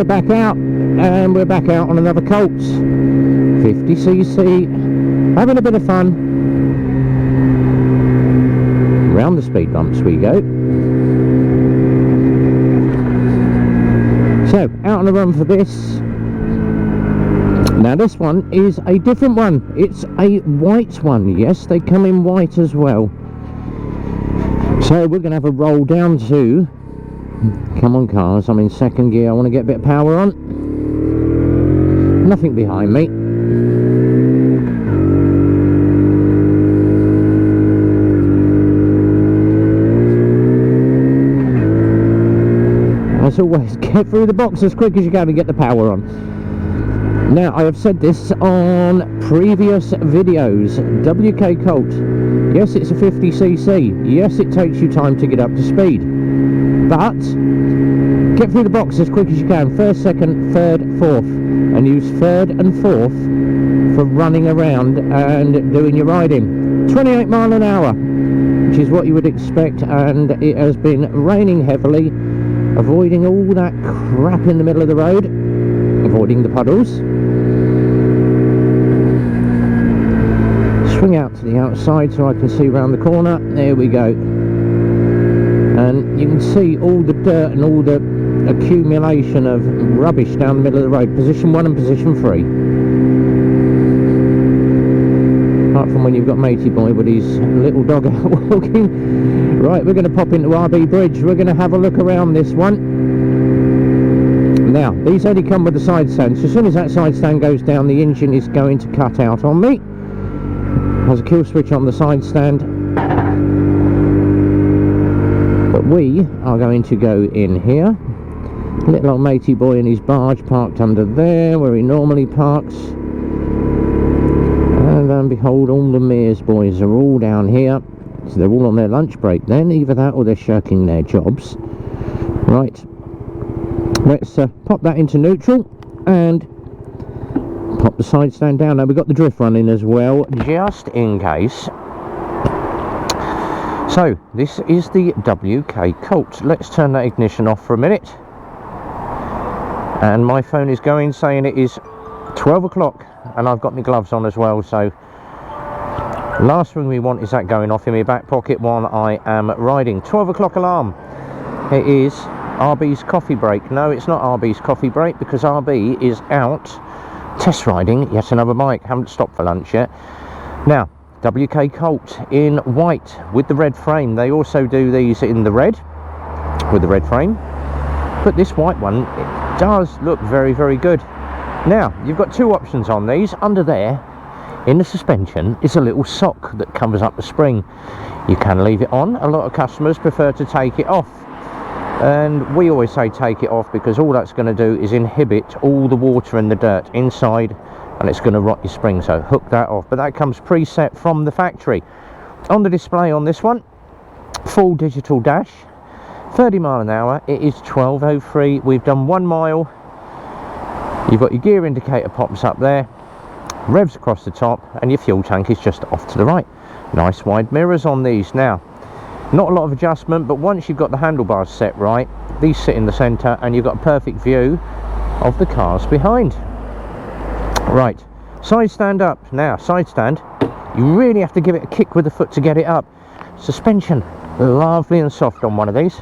back out, and we're back out on another Colt 50cc, having a bit of fun. Round the speed bumps we go. So, out on the run for this. Now this one is a different one. It's a white one. Yes, they come in white as well. So we're going to have a roll down to... Come on cars, I'm in second gear. I want to get a bit of power on. Nothing behind me. As always, get through the box as quick as you can and get the power on. Now, I have said this on previous videos. WK Colt, yes, it's a 50cc. Yes, it takes you time to get up to speed. But get through the box as quick as you can. First, second, third, fourth. And use third and fourth for running around and doing your riding. 28 mile an hour, which is what you would expect. And it has been raining heavily. Avoiding all that crap in the middle of the road. Avoiding the puddles. Swing out to the outside so I can see around the corner. There we go. And you can see all the dirt and all the accumulation of rubbish down the middle of the road. Position 1 and position 3. Apart from when you've got Matey Boy with his little dog out walking. Right, we're going to pop into RB Bridge. We're going to have a look around this one. Now, these only come with the side stand. So as soon as that side stand goes down, the engine is going to cut out on me. Has a kill switch on the side stand. But we are going to go in here. Little old Matey Boy in his barge parked under there where he normally parks. And lo and behold, all the Mears boys are all down here. So they're all on their lunch break then. Either that or they're shirking their jobs. Right. Let's pop that into neutral and pop the side stand down. Now we've got the drift running as well, just in case. So this is the WK Colt. Let's turn that ignition off for a minute. And my phone is going, saying it is 12 o'clock, and I've got my gloves on as well. So last thing we want is that going off in my back pocket while I am riding. 12 o'clock alarm. It is RB's coffee break. No, it's not RB's coffee break, because RB is out test riding yet another bike. Haven't stopped for lunch yet. Now, WK Colt in white with the red frame. They also do these in the red with the red frame, but this white one, it does look very, very good. Now, you've got two options on these. Under there in the suspension is a little sock that covers up the spring. You can leave it on. A lot of customers prefer to take it off. And we always say take it off, because all that's going to do is inhibit all the water and the dirt inside, and it's going to rot your spring. So hook that off. But that comes preset from the factory. On the display on this one, full digital dash, 30 mile an hour. It is 12:03. We've done 1 mile. You've got your gear indicator pops up there, revs across the top, and your fuel tank is just off to the right. Nice wide mirrors on these. Now, not a lot of adjustment, but once you've got the handlebars set right, these sit in the centre and you've got a perfect view of the cars behind. Right, side stand up. Now, side stand, you really have to give it a kick with the foot to get it up. Suspension, lovely and soft on one of these,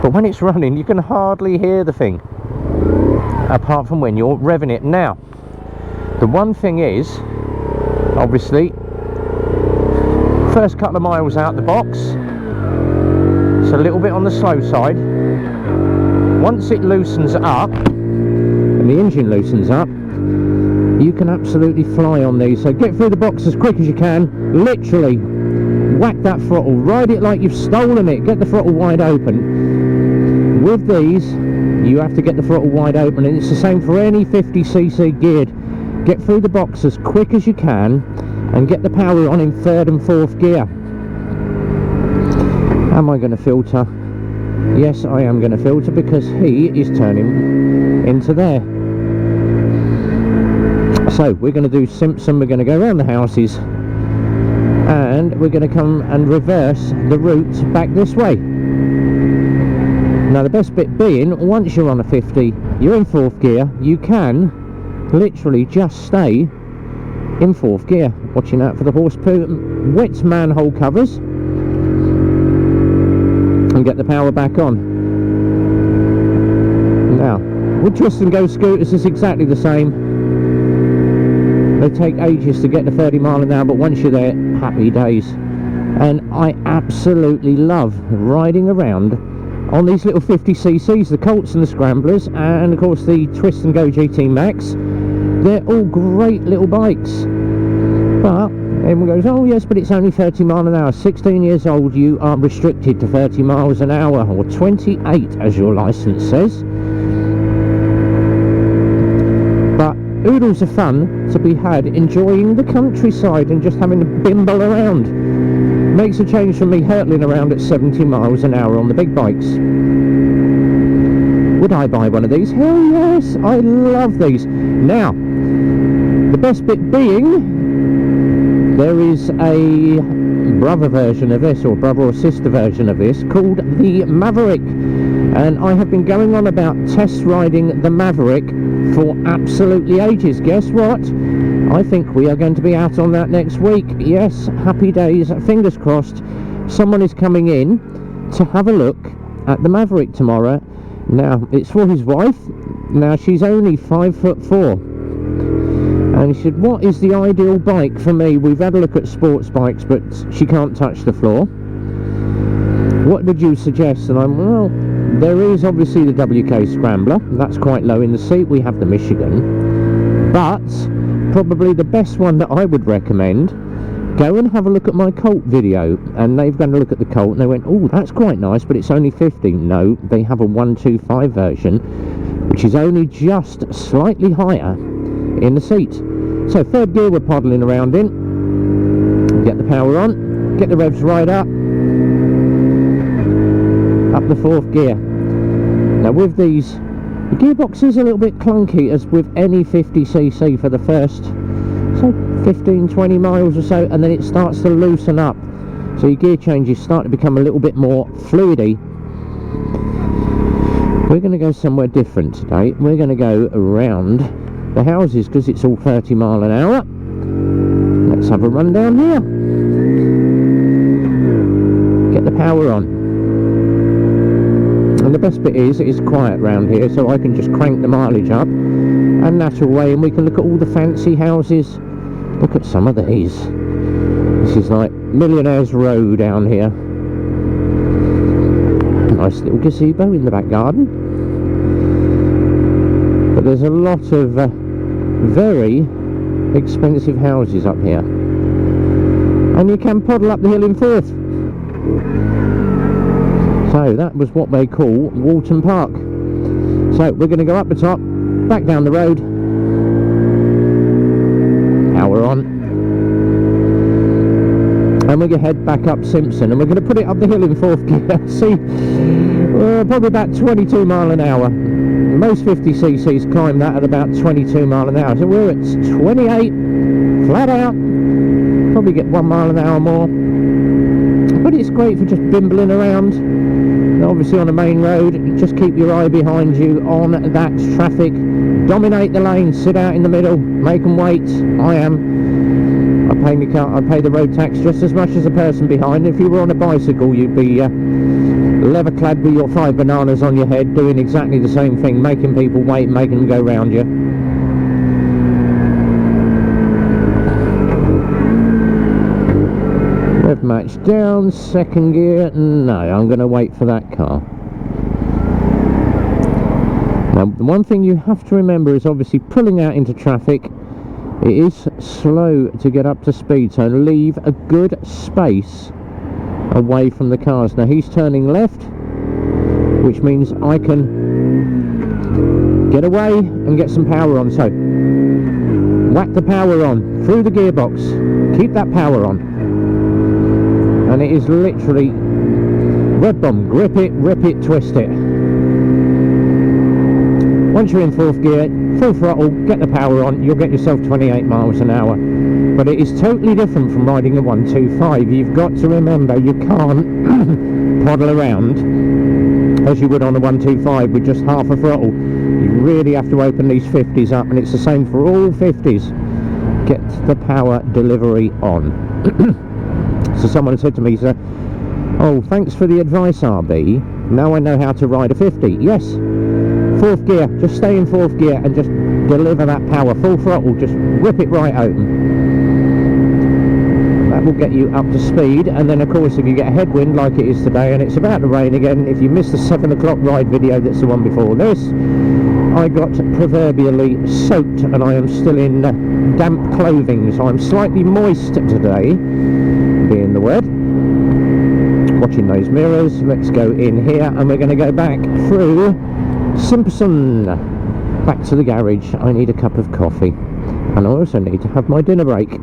but when it's running you can hardly hear the thing, apart from when you're revving it. Now, the one thing is, obviously, first couple of miles out the box, it's a little bit on the slow side. Once it loosens up and the engine loosens up, you can absolutely fly on these. So get through the box as quick as you can. Literally whack that throttle, ride it like you've stolen it. Get the throttle wide open. With these, you have to get the throttle wide open, and it's the same for any 50cc geared. Get through the box as quick as you can and get the power on in third and fourth gear. Am I going to filter? Yes, I am going to filter, because he is turning into there. So we're going to do Simpson. We're going to go around the houses, and we're going to come and reverse the route back this way. Now, the best bit being, once you're on a 50, you're in 4th gear, you can literally just stay in 4th gear. Watching out for the horse poo, wet manhole covers, and get the power back on. Now, with twist and go scooters, it's exactly the same. They take ages to get to 30 mile an hour, but once you're there, happy days. And I absolutely love riding around on these little 50cc's, the Colts and the Scramblers, and of course the Twist and Go GT Max. They're all great little bikes. But everyone goes, oh yes, but it's only 30 mile an hour. 16 years old, you are restricted to 30 miles an hour, or 28 as your license says. But oodles of fun to be had enjoying the countryside and just having a bimble around. Makes a change from me hurtling around at 70 miles an hour on the big bikes. Would I buy one of these? Hell yes, I love these. Now, the best bit being, there is a brother version of this, or brother or sister version of this, called the Maverick. And I have been going on about test riding the Maverick for absolutely ages. Guess what? I think we are going to be out on that next week. Yes, happy days, fingers crossed. Someone is coming in to have a look at the Maverick tomorrow. Now, it's for his wife. Now, she's only 5'4". And she said, what is the ideal bike for me? We've had a look at sports bikes, but she can't touch the floor. What did you suggest? And I'm, well, there is obviously the WK Scrambler. That's quite low in the seat. We have the Michigan. But probably the best one that I would recommend, go and have a look at my Colt video. And they've gone to look at the Colt and they went, oh, that's quite nice, but it's only 50. No, they have a 125 version, which is only just slightly higher in the seat. So 3rd gear we're poddling around in. Get the power on, get the revs right up the 4th gear. Now with these, the gearbox is a little bit clunky, as with any 50cc for the first, so 15-20 miles or so, and then it starts to loosen up. So your gear changes start to become a little bit more fluidy. We're going to go somewhere different today. We're going to go around the houses because it's all 30 mile an hour. Let's have a run down here. Get the power on. And the best bit is it's quiet round here, so I can just crank the mileage up and natter away, and we can look at all the fancy houses. Look at some of these. This is like Millionaire's Row down here. Nice little gazebo in the back garden. But there's a lot of very expensive houses up here. And you can poddle up the hill in 4th. So that was what they call Walton Park. So we're going to go up the top, back down the road, power on, and we're going to head back up Simpson, and we're going to put it up the hill in 4th gear. See, probably about 22 mile an hour. Most 50cc's climb that at about 22 mile an hour. So we're at 28, flat out, probably get 1 mile an hour more. But it's great for just bimbling around. Obviously on a main road, just keep your eye behind you on that traffic. Dominate the lane, sit out in the middle, make them wait. I pay the road tax just as much as the person behind. If you were on a bicycle, you'd be leather clad with your 5 bananas on your head, doing exactly the same thing, making people wait, making them go round you. Rev match down, 2nd gear. No, I'm going to wait for that car. Now, the one thing you have to remember is obviously pulling out into traffic, it is slow to get up to speed, so leave a good space away from the cars. Now he's turning left, which means I can get away and get some power on. So whack the power on through the gearbox, keep that power on, and it is literally red bomb, grip it, rip it, twist it. Once you're in 4th gear, full throttle, get the power on, you'll get yourself 28 miles an hour. But it is totally different from riding a 125. You've got to remember, you can't poddle around as you would on a 125 with just half a throttle. You really have to open these 50s up, and it's the same for all 50s. Get the power delivery on. So someone said to me, sir, oh, thanks for the advice, RB. Now I know how to ride a 50. Yes, 4th gear. Just stay in 4th gear and just deliver that power. Full throttle, just whip it right open. That will get you up to speed. And then, of course, if you get a headwind like it is today, and it's about to rain again, if you missed the 7 o'clock ride video, that's the one before this, I got proverbially soaked, and I am still in damp clothing, so I'm slightly moist today, being the word. Watching those mirrors. Let's go in here, and we're going to go back through Simpson, back to the garage. I need a cup of coffee, and I also need to have my dinner break,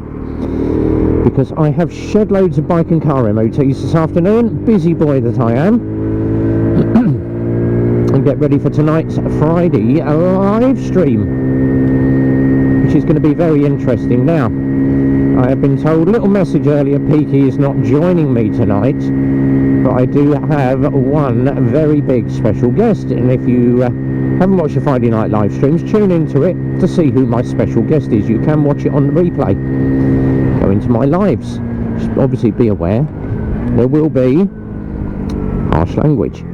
because I have shed loads of bike and car MOTs this afternoon. Busy boy that I am. And get ready for tonight's Friday live stream, which is going to be very interesting. Now, I have been told, little message earlier, Peaky is not joining me tonight, but I do have one very big special guest, and if you haven't watched the Friday night live streams, tune into it to see who my special guest is. You can watch it on the replay. Go into my lives. Just obviously be aware, there will be harsh language.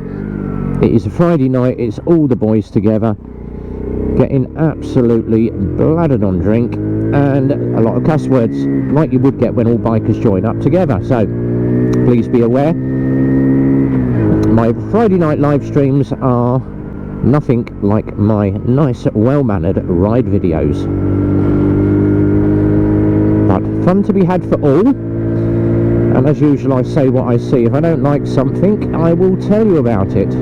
It is a Friday night, it's all the boys together, getting absolutely bladdered on drink, and a lot of cuss words, like you would get when all bikers join up together. So please be aware, my Friday night live streams are nothing like my nice, well-mannered ride videos, but fun to be had for all. And as usual, I say what I see. If I don't like something, I will tell you about it.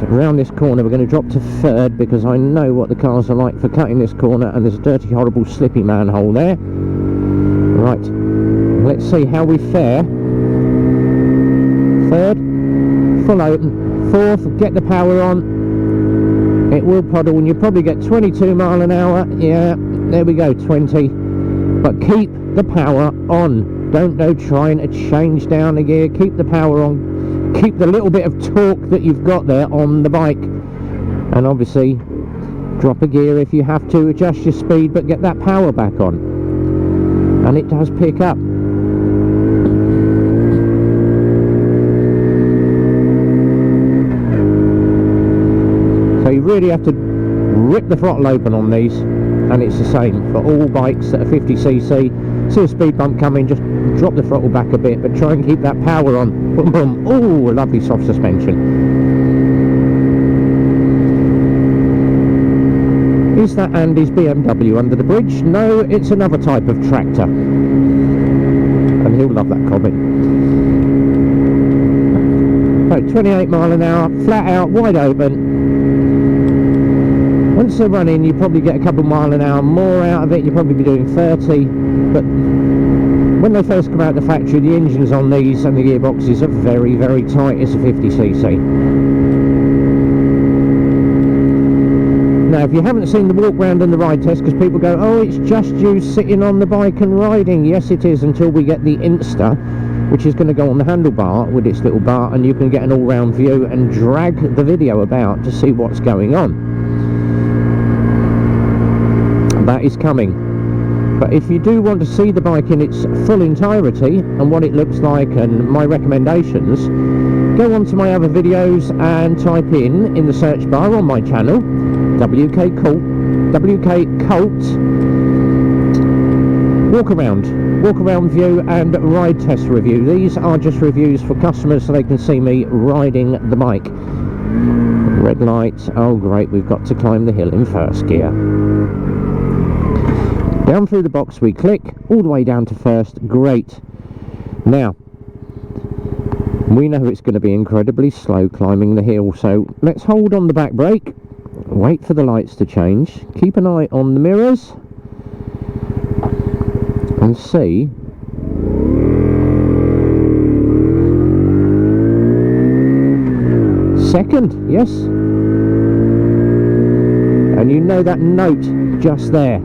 Around this corner, we're going to drop to 3rd, because I know what the cars are like for cutting this corner, and there's a dirty, horrible, slippy manhole there. Right, let's see how we fare. 3rd, full open. 4th, get the power on. It will puddle, and you probably get 22 mile an hour. Yeah, there we go, 20. But keep the power on. Don't go trying to change down a gear. Keep the power on. Keep the little bit of torque that you've got there on the bike, and obviously drop a gear if you have to, adjust your speed, but get that power back on, and it does pick up. So you really have to rip the throttle open on these, and it's the same for all bikes that are 50cc. See a speed bump coming, just drop the throttle back a bit, but try and keep that power on. Boom, boom. Oh, lovely soft suspension. Is that Andy's BMW under the bridge? No, it's another type of tractor, and he'll love that comment. So 28 mile an hour, flat out, wide open. Once they're running, you probably get a couple mile an hour more out of it. You'll probably be doing 30, but when they first come out of the factory, the engines on these and the gearboxes are very, very tight. It's a 50cc. Now, if you haven't seen the walk round and the ride test, because people go, oh, it's just you sitting on the bike and riding. Yes, it is, until we get the Insta, which is going to go on the handlebar with its little bar, and you can get an all-round view and drag the video about to see what's going on. That is coming. But if you do want to see the bike in its full entirety and what it looks like and my recommendations, go on to my other videos and type in the search bar on my channel WK Colt walk around view and ride test review. These are just reviews for customers so they can see me riding the bike. Red light. Oh great, we've got to climb the hill in 1st gear. Down through the box we click, all the way down to 1st, great. Now, we know it's going to be incredibly slow climbing the hill, so let's hold on the back brake, wait for the lights to change, keep an eye on the mirrors, and see. Second, yes. And you know that note just there.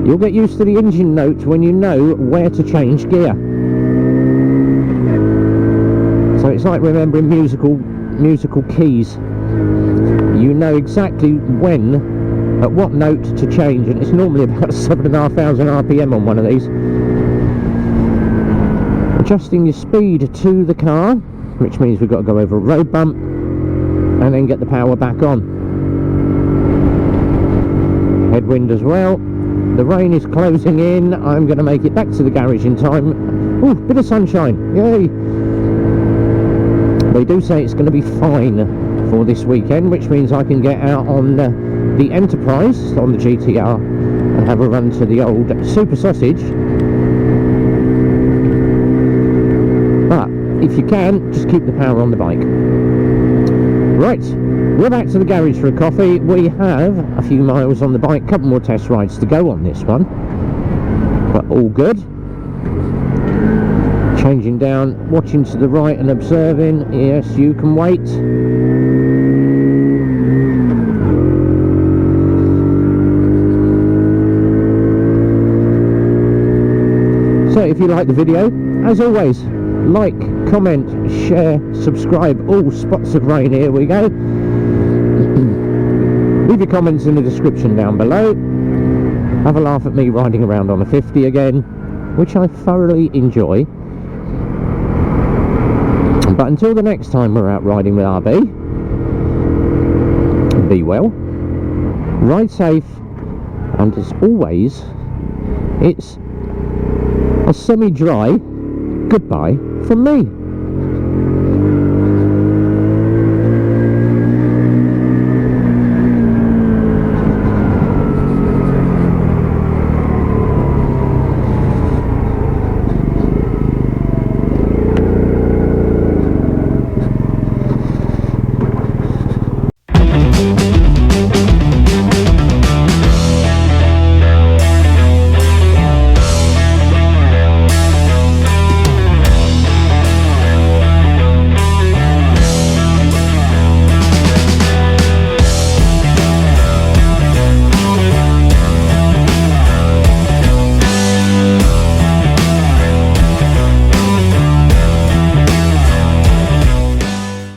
You'll get used to the engine note when you know where to change gear. It's like remembering musical keys. You know exactly when, at what note to change, and it's normally about 7,500 RPM on one of these. Adjusting your speed to the car, which means we've got to go over a road bump and then get the power back on. Headwind as well. The rain is closing in. I'm going to make it back to the garage in time. Ooh, bit of sunshine, yay! They do say it's going to be fine for this weekend, which means I can get out on the Enterprise on the GTR and have a run to the old Super Sausage. But if you can, just keep the power on the bike. Right, we're back to the garage for a coffee. We have a few miles on the bike, couple more test rides to go on this one, but all good. Changing down, watching to the right and observing. Yes, you can wait. So if you like the video, as always, like, comment, share, subscribe. All spots of rain, here we go. Leave your comments in the description down below. Have a laugh at me riding around on a 50 again, which I thoroughly enjoy. But until the next time we're out riding with RB, be well, ride safe, and as always, it's a semi-dry goodbye from me.